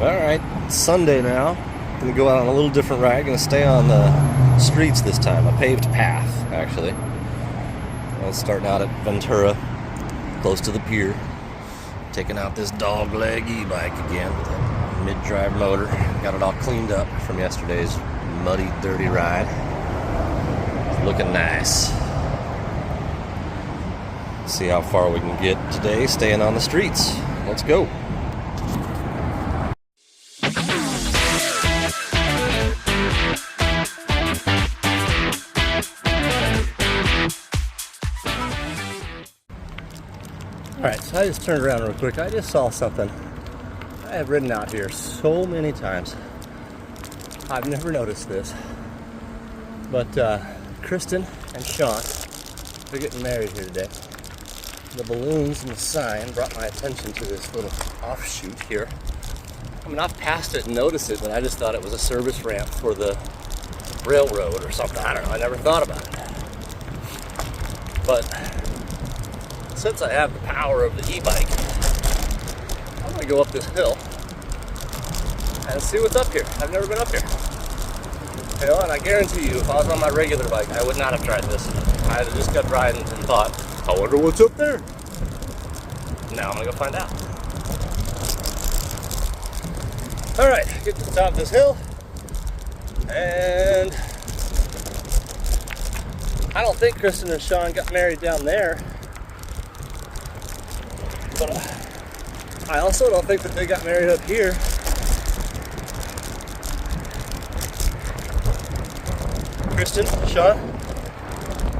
Alright, Sunday now. Gonna go out on a little different ride. Gonna stay on the streets this time. A paved path, actually. I was starting out at Ventura, close to the pier. Taking out this Dogleg e-bike again with a mid-drive motor. Got it all cleaned up from yesterday's muddy, dirty ride. It's looking nice. See how far we can get today staying on the streets. Let's go. Alright, so I just turned around real quick. I just saw something. I have ridden out here so many times. I've never noticed this. But Kristen and Sean, they're getting married here today. The balloons and the sign brought my attention to this little offshoot here. I mean, I've passed it and noticed it, but I just thought it was a service ramp for the railroad or something. I don't know. I never thought about it. But since I have the power of the e-bike, I'm going to go up this hill and see what's up here. I've never been up here. You know, and I guarantee you, if I was on my regular bike, I would not have tried this. I'd have just kept riding and thought, I wonder what's up there. Now I'm going to go find out. Alright, get to the top of this hill. And I don't think Kristen and Sean got married down there. But I also don't think that they got married up here. Kristen, Sean,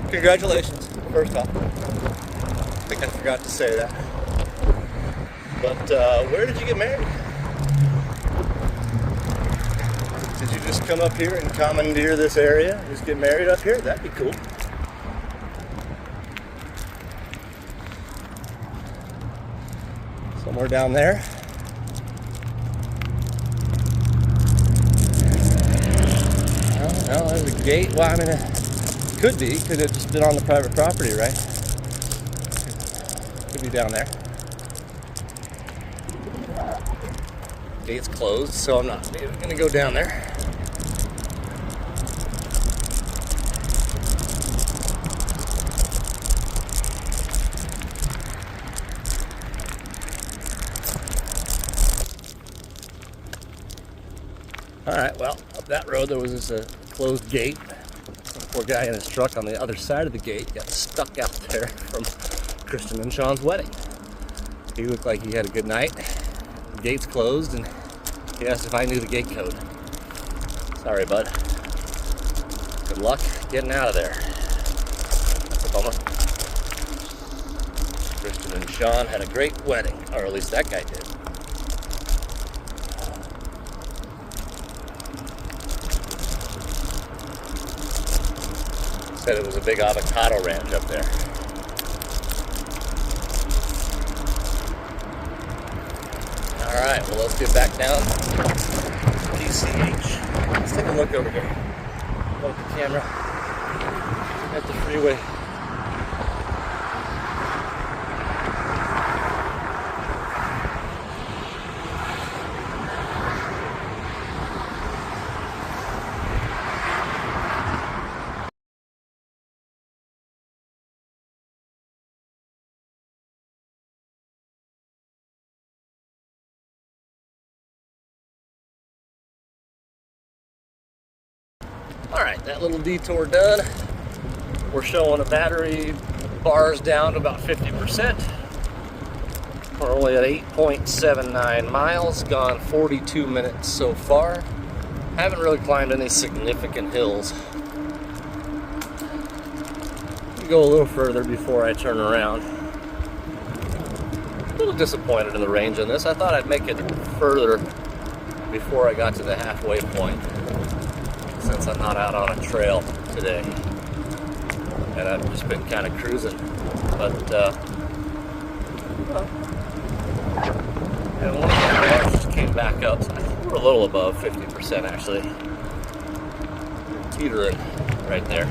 congratulations, first off. I think I forgot to say that. But where did you get married? Did you just come up here and commandeer this area and just get married up here? That'd be cool. Somewhere down there. No, there's a gate. Well, I mean, it could be. Could have just been on the private property, right? Could be down there. Gate's closed, so I'm not even going to go down there. Alright, well, up that road there was this closed gate. The poor guy in his truck on the other side of the gate got stuck out there from Kristen and Sean's wedding. He looked like he had a good night. The gate's closed and he asked if I knew the gate code. Sorry, bud. Good luck getting out of there. That's a bummer. Kristen and Sean had a great wedding, or at least that guy did. Said it was a big avocado ranch up there. Alright, well let's get back down PCH. Let's take a look over here. Point the camera at the freeway. Alright, that little detour done. We're showing a battery bars down to about 50%. We're only at 8.79 miles, gone 42 minutes so far. Haven't really climbed any significant hills. Go a little further before I turn around. A little disappointed in the range on this. I thought I'd make it further before I got to the halfway point, since I'm not out on a trail today, and I've just been kind of cruising. But and one of the bars just came back up. So I think we're a little above 50% actually. Teetering right there.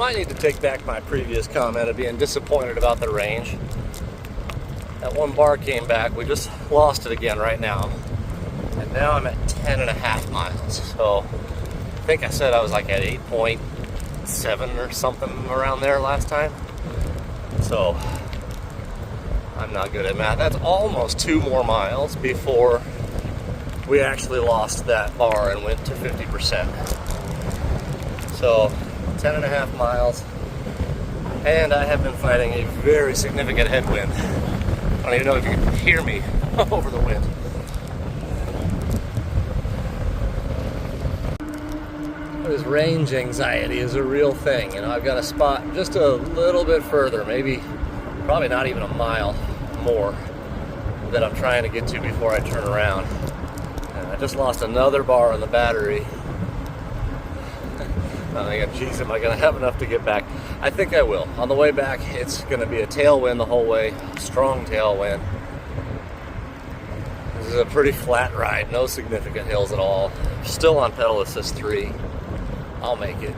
might need to take back my previous comment of being disappointed about the range. That one bar came back. We just lost it again right now. And now I'm at 10.5 miles. So I think I said I was like at 8.7 or something around there last time. So I'm not good at math. That's almost 2 more miles before we actually lost that bar and went to 50%. So 10.5 miles, and I have been fighting a very significant headwind. I don't even know if you can hear me over the wind. This range anxiety is a real thing. You know, I've got a spot just a little bit further, probably not even a mile more, that I'm trying to get to before I turn around. And I just lost another bar on the battery. I'm thinking, geez, am I going to have enough to get back? I think I will. On the way back, it's going to be a tailwind the whole way, strong tailwind. This is a pretty flat ride, no significant hills at all. Still on pedal assist 3. I'll make it.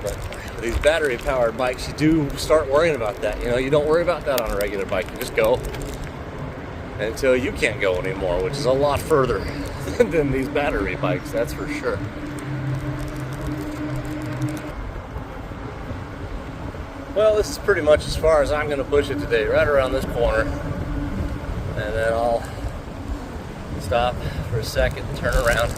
But these battery-powered bikes, you do start worrying about that. You know, you don't worry about that on a regular bike. You just go until you can't go anymore, which is a lot further than these battery bikes, that's for sure. Well, this is pretty much as far as I'm going to push it today, right around this corner. And then I'll stop for a second and turn around.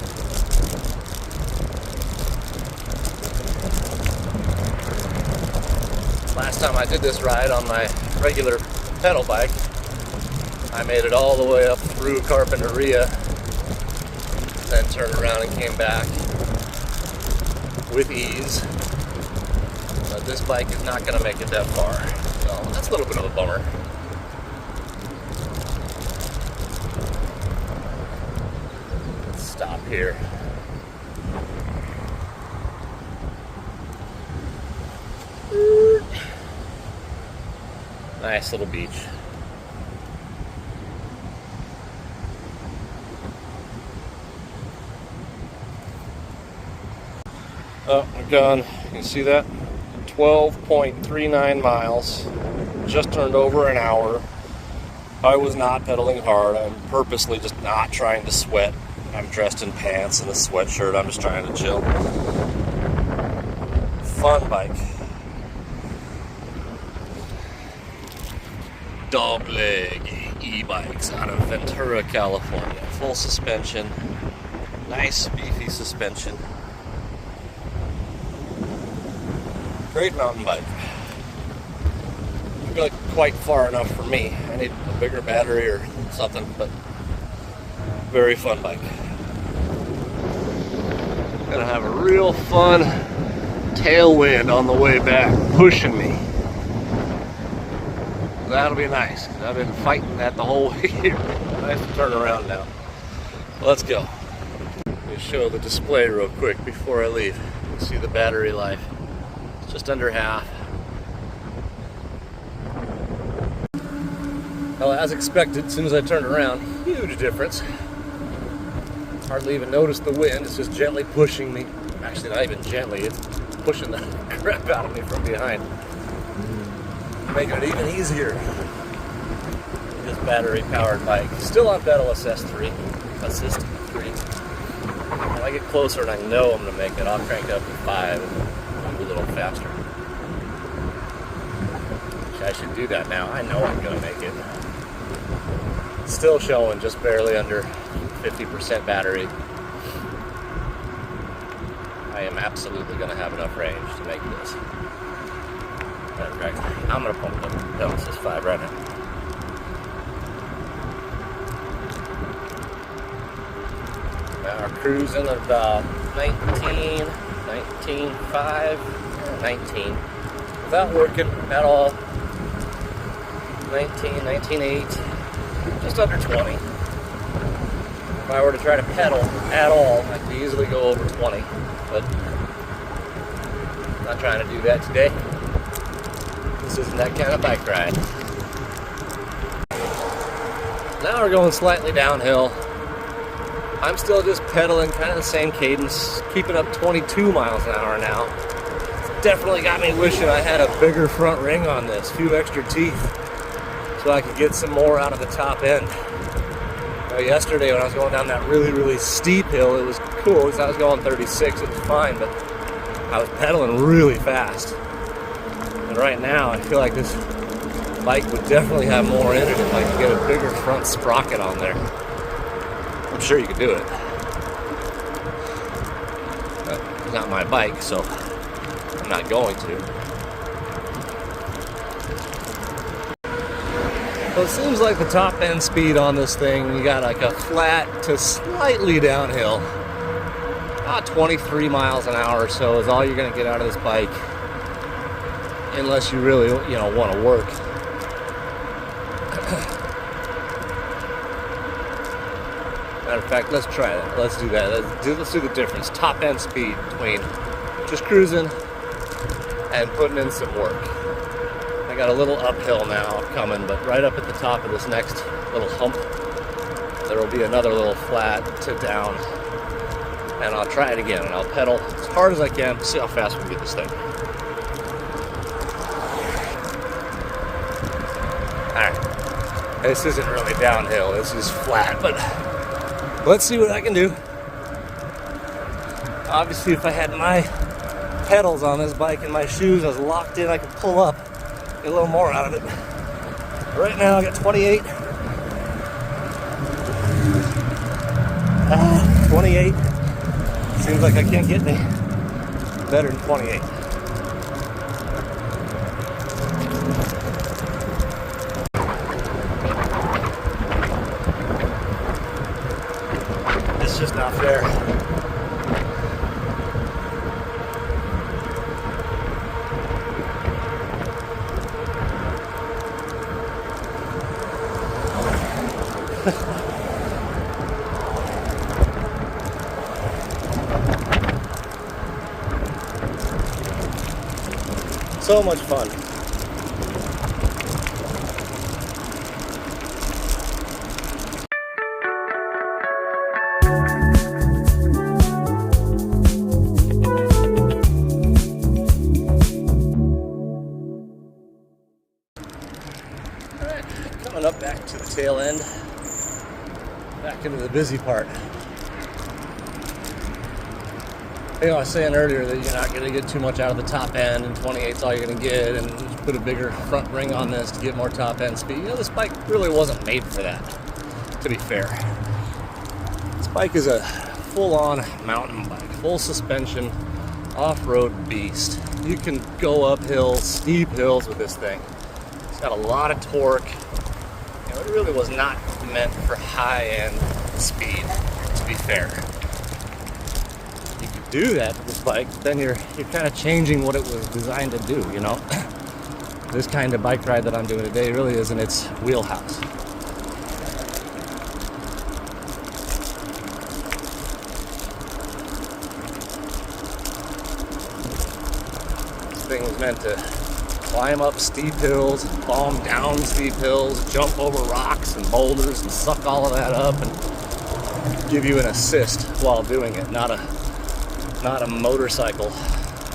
Last time I did this ride on my regular pedal bike, I made it all the way up through Carpinteria, then turned around and came back with ease. But this bike is not going to make it that far, so that's a little bit of a bummer. Let's stop here. Nice little beach. Oh, we're done. You can see that? 12.39 miles. Just turned over an hour. I was not pedaling hard. I'm purposely just not trying to sweat. I'm dressed in pants and a sweatshirt. I'm just trying to chill. Fun bike. Dogleg e-bikes out of Ventura, California. Full suspension. Nice beefy suspension. Great mountain bike. Not quite far enough for me. I need a bigger battery or something, but very fun bike. Gonna have a real fun tailwind on the way back, pushing me. That'll be nice, because I've been fighting that the whole way here. Nice to turn around now. Let's go. Let me show the display real quick before I leave. You can see the battery life. It's just under half. Well, as expected, as soon as I turned around, huge difference. Hardly even noticed the wind. It's just gently pushing me. Actually, not even gently. It's pushing the crap out of me from behind. Making it even easier. This battery-powered bike. Still on pedal assist 3. Assist 3. When I get closer and I know I'm going to make it, I'll crank up to 5 and move a little faster. I should do that now. I know I'm going to make it. Still showing just barely under 50% battery. I am absolutely going to have enough range to make this. In fact, I'm going to pump the pedal assist 5 right now. Now we're cruising about 19.5, 19. Without working at all. 19.8, just under 20. If I were to try to pedal at all, I could easily go over 20, but I'm not trying to do that today. This isn't that kind of bike ride. Now we're going slightly downhill. I'm still just pedaling kind of the same cadence, keeping up 22 miles an hour now. Definitely got me wishing I had a bigger front ring on this, a few extra teeth, so I could get some more out of the top end. Yesterday when I was going down that really steep hill, it was cool because I was going 36, it was fine, but I was pedaling really fast. And right now I feel like this bike would definitely have more in it if I could get a bigger front sprocket on there. I'm sure you could do it. But it's not my bike, so I'm not going to. So it seems like the top end speed on this thing, you got like a flat to slightly downhill. About 23 miles an hour or so is all you're gonna get out of this bike. Unless you really, want to work. Matter of fact, let's try that. Let's do that. Let's do the difference. Top end speed between just cruising and putting in some work. I got a little uphill now coming, but right up at the top of this next little hump, there will be another little flat to down. And I'll try it again, and I'll pedal as hard as I can, see how fast we can get this thing. Alright, this isn't really downhill, this is flat, but let's see what I can do. Obviously, if I had my pedals on this bike and my shoes, I was locked in, I could pull up, get a little more out of it. Right now, I got 28. 28. Seems like I can't get any better than 28. It's just not fair. So much fun. Alright, coming up back to the tail end, back into the busy part. I was saying earlier that you're not going to get too much out of the top end, and 28 is all you're going to get, and just put a bigger front ring on this to get more top end speed. This bike really wasn't made for that, to be fair. This bike is a full-on mountain bike, full suspension, off-road beast. You can go up hills, steep hills with this thing. It's got a lot of torque. It really was not meant for high-end speed, to be fair. Do that with this bike, then you're kind of changing what it was designed to do, This kind of bike ride that I'm doing today really isn't its wheelhouse. This thing was meant to climb up steep hills, bomb down steep hills, jump over rocks and boulders and suck all of that up and give you an assist while doing it, not a motorcycle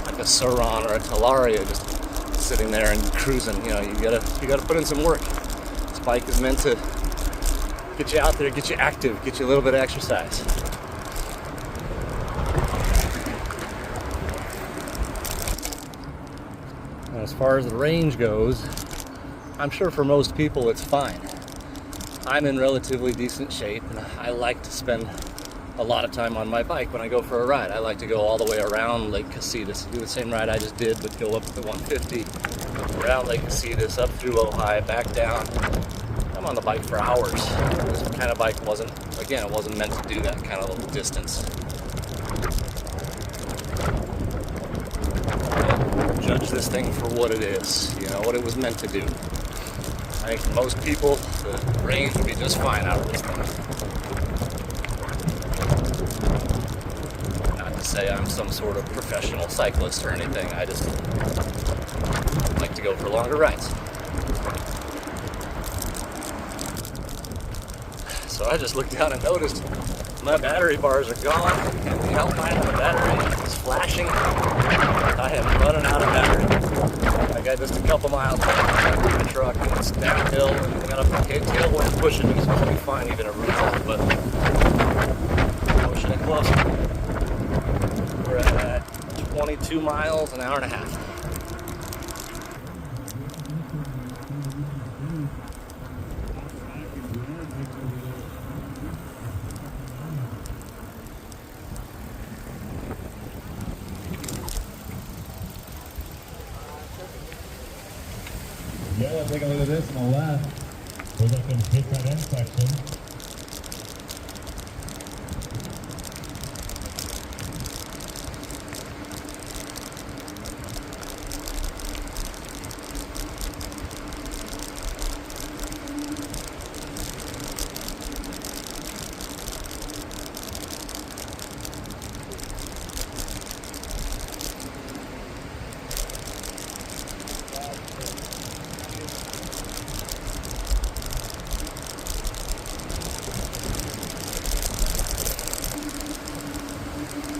like a Sauron or a Talaria just sitting there and cruising. You gotta put in some work. This bike is meant to get you out there, get you active, get you a little bit of exercise. And as far as the range goes, I'm sure for most people it's fine. I'm in relatively decent shape, and I like to spend a lot of time on my bike when I go for a ride. I like to go all the way around Lake Casitas, do the same ride I just did, but go up to the 150, around Lake Casitas, up through Ojai, back down. I'm on the bike for hours. This kind of bike wasn't meant to do that kind of little distance. But judge this thing for what it is, what it was meant to do. I think for most people, the range would be just fine out of this thing. Say I'm some sort of professional cyclist or anything. I just like to go for longer rides. So I just looked down and noticed my battery bars are gone, and the outline of the battery is flashing. I am running out of battery. I got just a couple miles left in the truck, and it's downhill, and I got a tailwind pushing me, so it'll be fine even if it runs out, but pushing it close. We're at 22 miles, an hour and a half. Yeah, take a look at this on the left. We're looking at the pit front end section.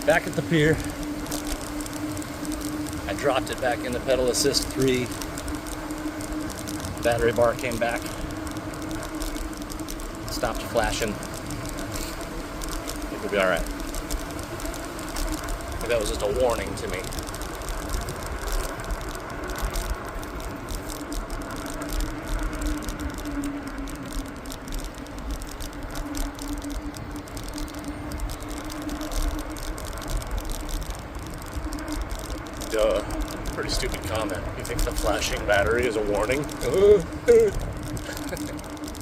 Back at the pier, I dropped it back into pedal assist 3. Battery bar came back, stopped flashing. I think we'll be all right. I think that was just a warning to me. Duh. Pretty stupid comment. You think the flashing battery is a warning?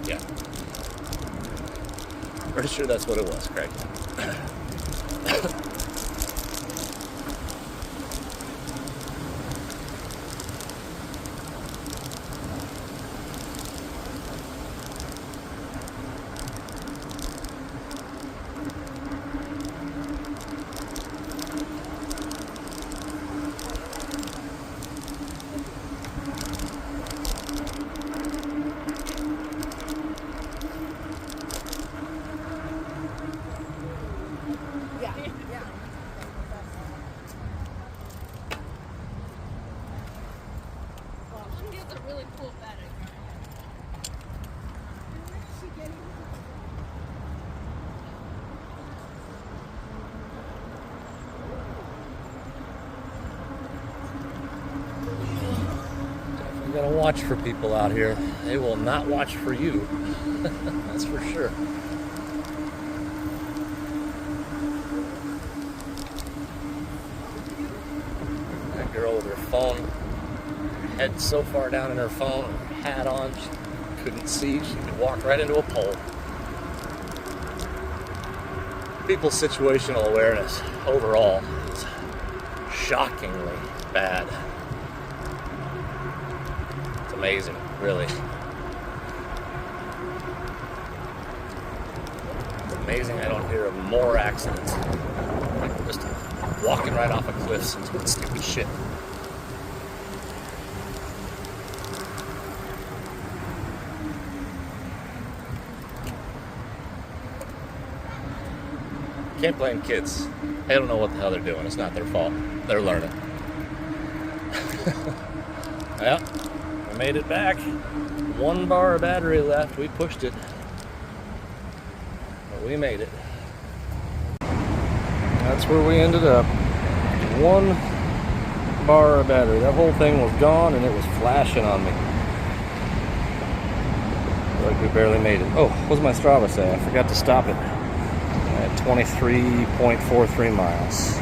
Yeah. Pretty sure that's what it was, Craig. You gotta watch for people out here. They will not watch for you. That's for sure. That girl with her phone, head so far down in her phone, her hat on, she couldn't see. She could walk right into a pole. People's situational awareness overall is shockingly bad. Amazing, really. It's amazing I don't hear of more accidents. People just walking right off of cliffs and doing stupid shit. Can't blame kids. They don't know what the hell they're doing. It's not their fault. They're learning. Yeah. Made it back. 1 bar of battery left. We pushed it, but we made it. That's where we ended up. 1 bar of battery. That whole thing was gone and it was flashing on me. Like we barely made it. Oh, what does my Strava say? I forgot to stop it at 23.43 miles.